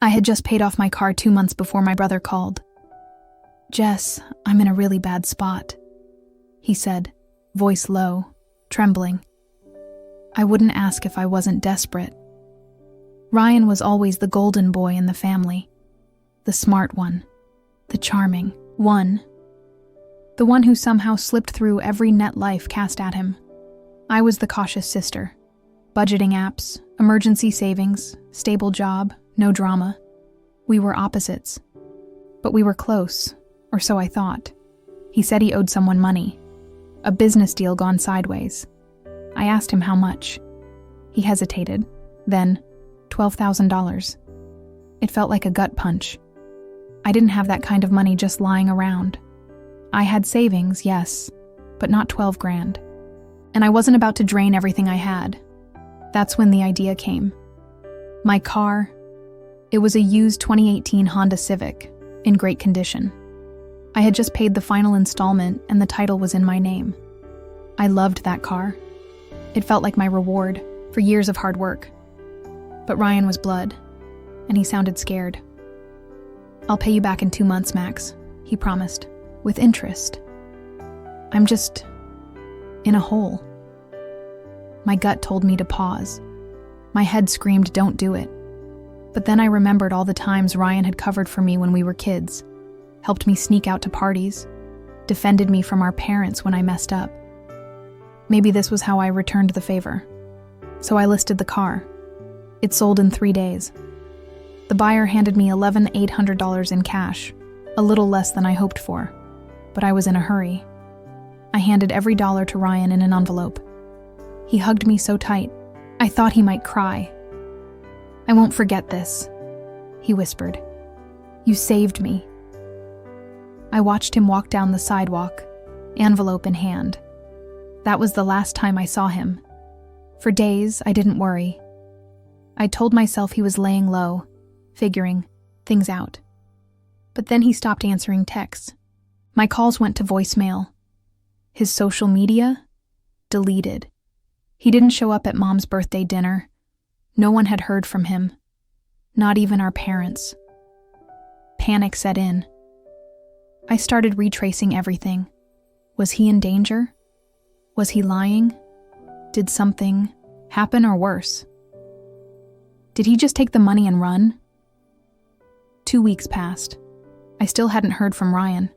I had just paid off my car 2 months before my brother called. "Jess, I'm in a really bad spot," he said, voice low, trembling. I wouldn't ask if I wasn't desperate. Ryan was always the golden boy in the family. The smart one. The charming one. The one who somehow slipped through every net life cast at him. I was the cautious sister. Budgeting apps, emergency savings, stable job, no drama. We were opposites. But we were close, or so I thought. He said he owed someone money. A business deal gone sideways. I asked him how much. He hesitated. Then, $12,000. It felt like a gut punch. I didn't have that kind of money just lying around. I had savings, yes, but not 12 grand. And I wasn't about to drain everything I had. That's when the idea came. My car, it was a used 2018 Honda Civic, in great condition. I had just paid the final installment and the title was in my name. I loved that car. It felt like my reward for years of hard work. But Ryan was blood, and he sounded scared. "I'll pay you back in 2 months, Max," he promised, with interest. I'm just in a hole. My gut told me to pause. My head screamed, "Don't do it." But then I remembered all the times Ryan had covered for me when we were kids, helped me sneak out to parties, defended me from our parents when I messed up. Maybe this was how I returned the favor. So I listed the car. It sold in 3 days. The buyer handed me $11,800 in cash, a little less than I hoped for, but I was in a hurry. I handed every dollar to Ryan in an envelope. He hugged me so tight, I thought he might cry. "I won't forget this," he whispered. "You saved me." I watched him walk down the sidewalk, envelope in hand. That was the last time I saw him. For days, I didn't worry. I told myself he was laying low, figuring things out. But then he stopped answering texts. My calls went to voicemail. His social media? Deleted. He didn't show up at Mom's birthday dinner. No one had heard from him. Not even our parents. Panic set in. I started retracing everything. Was he in danger? Was he lying? Did something happen or worse? Did he just take the money and run? 2 weeks passed. I still hadn't heard from Ryan.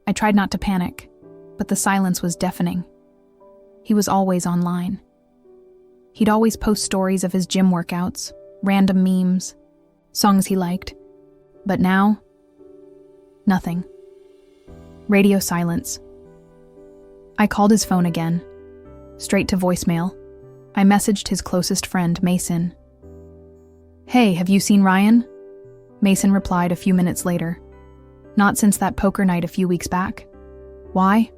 I tried not to panic, but the silence was deafening. He was always online. He'd always post stories of his gym workouts, random memes, songs he liked. But now, nothing. Radio silence. I called his phone again, straight to voicemail. I messaged his closest friend, Mason. "Hey, have you seen Ryan?" Mason replied a few minutes later. "Not since that poker night a few weeks back." "Why?"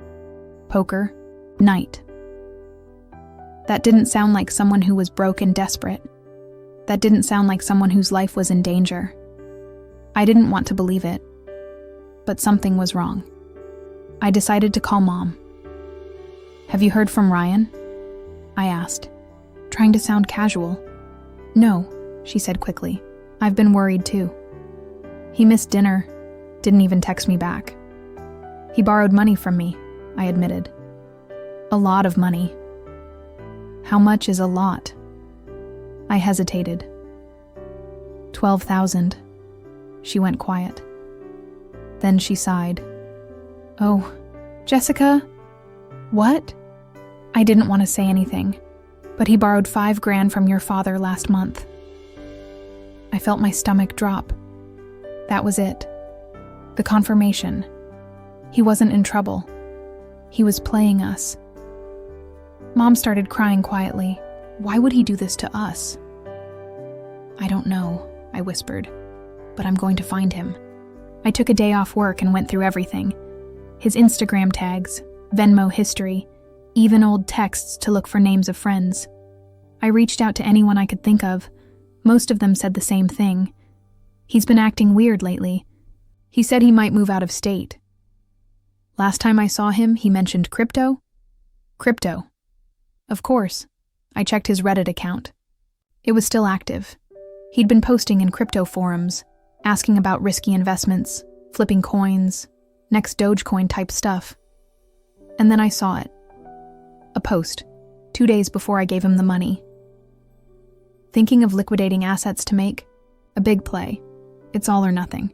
"Poker night." That didn't sound like someone who was broke and desperate. That didn't sound like someone whose life was in danger. I didn't want to believe it. But something was wrong. I decided to call Mom. "Have you heard from Ryan?" I asked, trying to sound casual. "No," she said quickly. "I've been worried too. He missed dinner, didn't even text me back. He borrowed money from me," I admitted. "A lot of money." "How much is a lot?" I hesitated. 12,000. She went quiet. Then she sighed. "Oh, Jessica? What?" I didn't want to say anything, but he borrowed 5 grand from your father last month. I felt my stomach drop. That was it. The confirmation. He wasn't in trouble. He was playing us. Mom started crying quietly. Why would he do this to us? "I don't know," I whispered, "but I'm going to find him." I took a day off work and went through everything. His Instagram tags, Venmo history, even old texts to look for names of friends. I reached out to anyone I could think of. Most of them said the same thing. "He's been acting weird lately. He said he might move out of state." Last time I saw him, he mentioned crypto. Of course. I checked his Reddit account. It was still active. He'd been posting in crypto forums, asking about risky investments, flipping coins, next Dogecoin type stuff. And then I saw it. A post, 2 days before I gave him the money. Thinking of liquidating assets to make a big play. It's all or nothing.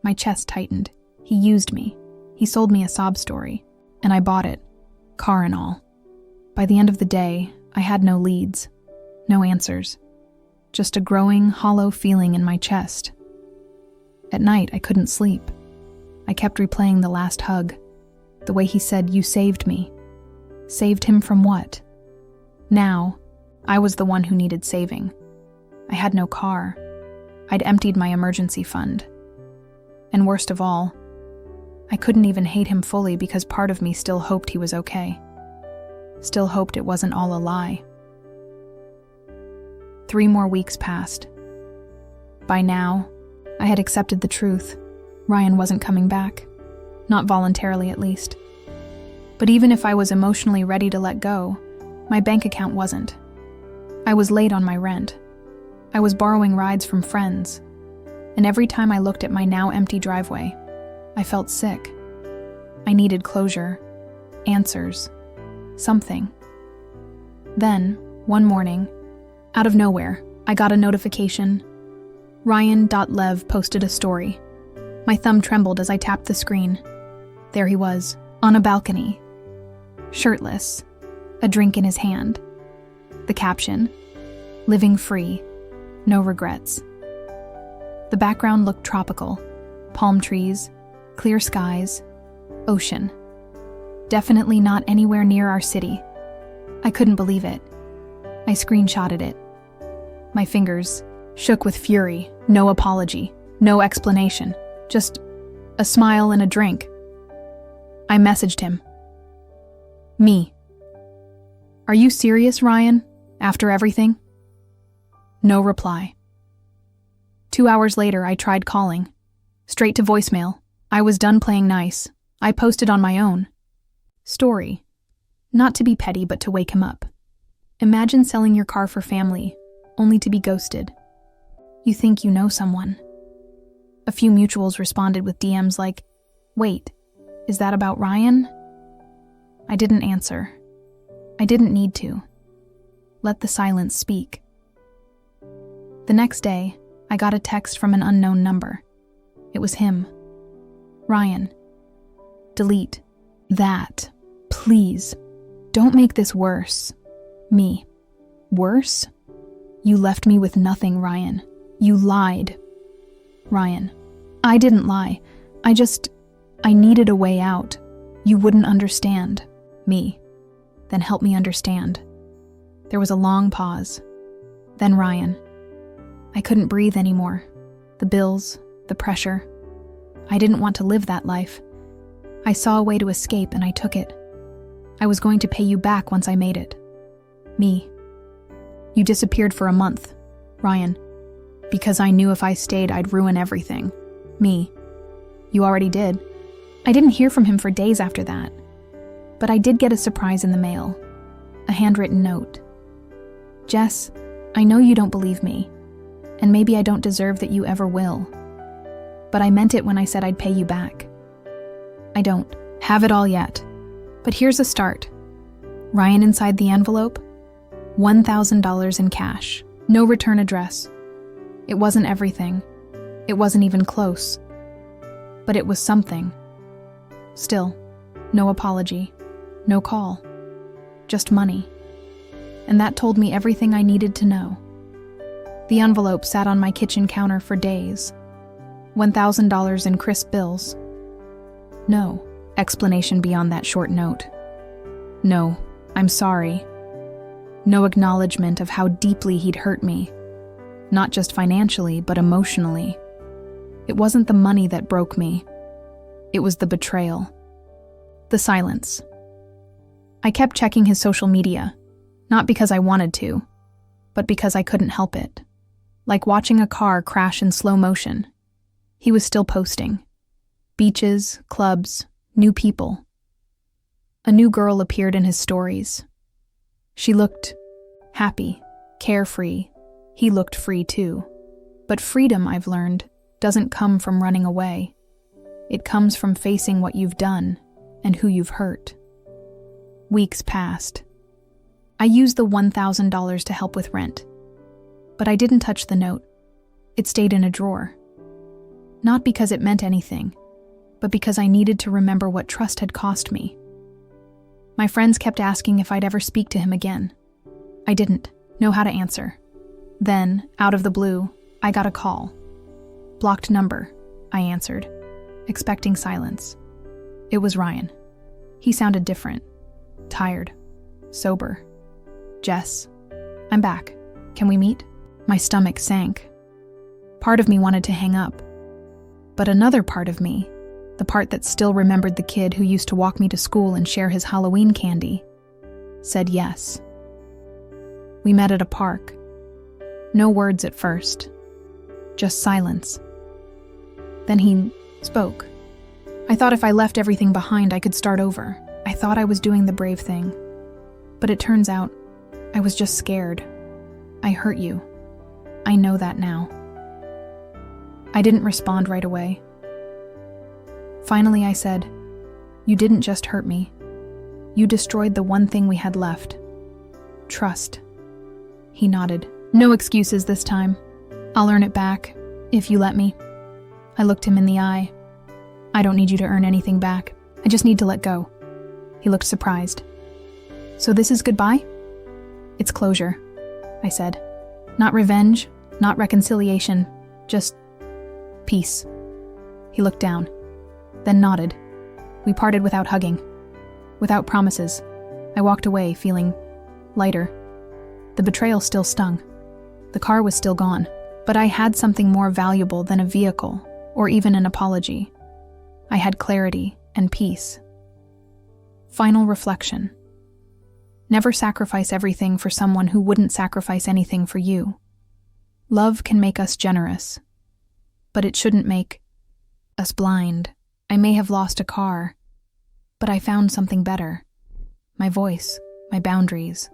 My chest tightened. He used me. He sold me a sob story, and I bought it, car and all. By the end of the day, I had no leads, no answers, just a growing, hollow feeling in my chest. At night, I couldn't sleep. I kept replaying the last hug, the way he said, "You saved me." Saved him from what? Now, I was the one who needed saving. I had no car. I'd emptied my emergency fund. And worst of all, I couldn't even hate him fully because part of me still hoped he was okay. Still hoped it wasn't all a lie. 3 more weeks passed. By now, I had accepted the truth. Ryan wasn't coming back. Not voluntarily, at least. But even if I was emotionally ready to let go, my bank account wasn't. I was late on my rent. I was borrowing rides from friends. And every time I looked at my now empty driveway, I felt sick. I needed closure, answers, something. Then, one morning, out of nowhere, I got a notification. Ryan.Lev posted a story. My thumb trembled as I tapped the screen. There he was, on a balcony, shirtless, a drink in his hand. The caption, "Living free, no regrets." The background looked tropical, palm trees, clear skies, ocean. Definitely not anywhere near our city. I couldn't believe it. I screenshotted it. My fingers shook with fury, no apology, no explanation, just a smile and a drink. I messaged him. Me. "Are you serious, Ryan? After everything?" No reply. 2 hours later, I tried calling. Straight to voicemail. I was done playing nice. I posted on my own story. Not to be petty, but to wake him up. Imagine selling your car for family, only to be ghosted. You think you know someone. A few mutuals responded with DMs like, "Wait, is that about Ryan?" I didn't answer. I didn't need to. Let the silence speak. The next day, I got a text from an unknown number. It was him. "Ryan, delete that. Please. Don't make this worse." Me. "Worse? You left me with nothing, Ryan. You lied." Ryan. "I didn't lie. I needed a way out. You wouldn't understand." Me. "Then help me understand." There was a long pause. Then Ryan. I couldn't breathe anymore. The bills, the pressure. I didn't want to live that life. I saw a way to escape and I took it. I was going to pay you back once I made it. Me. "You disappeared for a month, Ryan, because I knew if I stayed I'd ruin everything." Me. "You already did." I didn't hear from him for days after that. But I did get a surprise in the mail. A handwritten note. "Jess, I know you don't believe me, and maybe I don't deserve that you ever will. But I meant it when I said I'd pay you back. I don't have it all yet, but here's a start." Ryan inside the envelope, $1,000 in cash, no return address. It wasn't everything. It wasn't even close. But it was something. Still, no apology, no call, just money. And that told me everything I needed to know. The envelope sat on my kitchen counter for days. $1,000 in crisp bills. No explanation beyond that short note. No, "I'm sorry." No acknowledgement of how deeply he'd hurt me. Not just financially, but emotionally. It wasn't the money that broke me. It was the betrayal. The silence. I kept checking his social media, not because I wanted to, but because I couldn't help it. Like watching a car crash in slow motion. He was still posting. Beaches, clubs, new people. A new girl appeared in his stories. She looked happy, carefree, He looked free too. But freedom, I've learned, doesn't come from running away. It comes from facing what you've done and who you've hurt. Weeks passed. I used the $1,000 to help with rent. But I didn't touch the note. It stayed in a drawer. Not because it meant anything, but because I needed to remember what trust had cost me. My friends kept asking if I'd ever speak to him again. I didn't know how to answer. Then, out of the blue, I got a call. Blocked number, I answered, expecting silence. It was Ryan. He sounded different. Tired. Sober. Jess, I'm back. Can we meet? My stomach sank. Part of me wanted to hang up. But another part of me, the part that still remembered the kid who used to walk me to school and share his Halloween candy, said yes. We met at a park. No words at first. Just silence. Then he spoke. I thought if I left everything behind, I could start over. I thought I was doing the brave thing. But it turns out, I was just scared. I hurt you. I know that now. I didn't respond right away. Finally, I said, "You didn't just hurt me. You destroyed the one thing we had left. Trust." He nodded. "No excuses this time. I'll earn it back, if you let me." I looked him in the eye. "I don't need you to earn anything back. I just need to let go." He looked surprised. "So this is goodbye?" "It's closure," I said. "Not revenge, not reconciliation, just peace." He looked down, then nodded. We parted without hugging, without promises. I walked away feeling lighter. The betrayal still stung. The car was still gone, but I had something more valuable than a vehicle or even an apology. I had clarity and peace. Final reflection. Never sacrifice everything for someone who wouldn't sacrifice anything for you. Love can make us generous, but it shouldn't make us blind. I may have lost a car, but I found something better. My voice, my boundaries,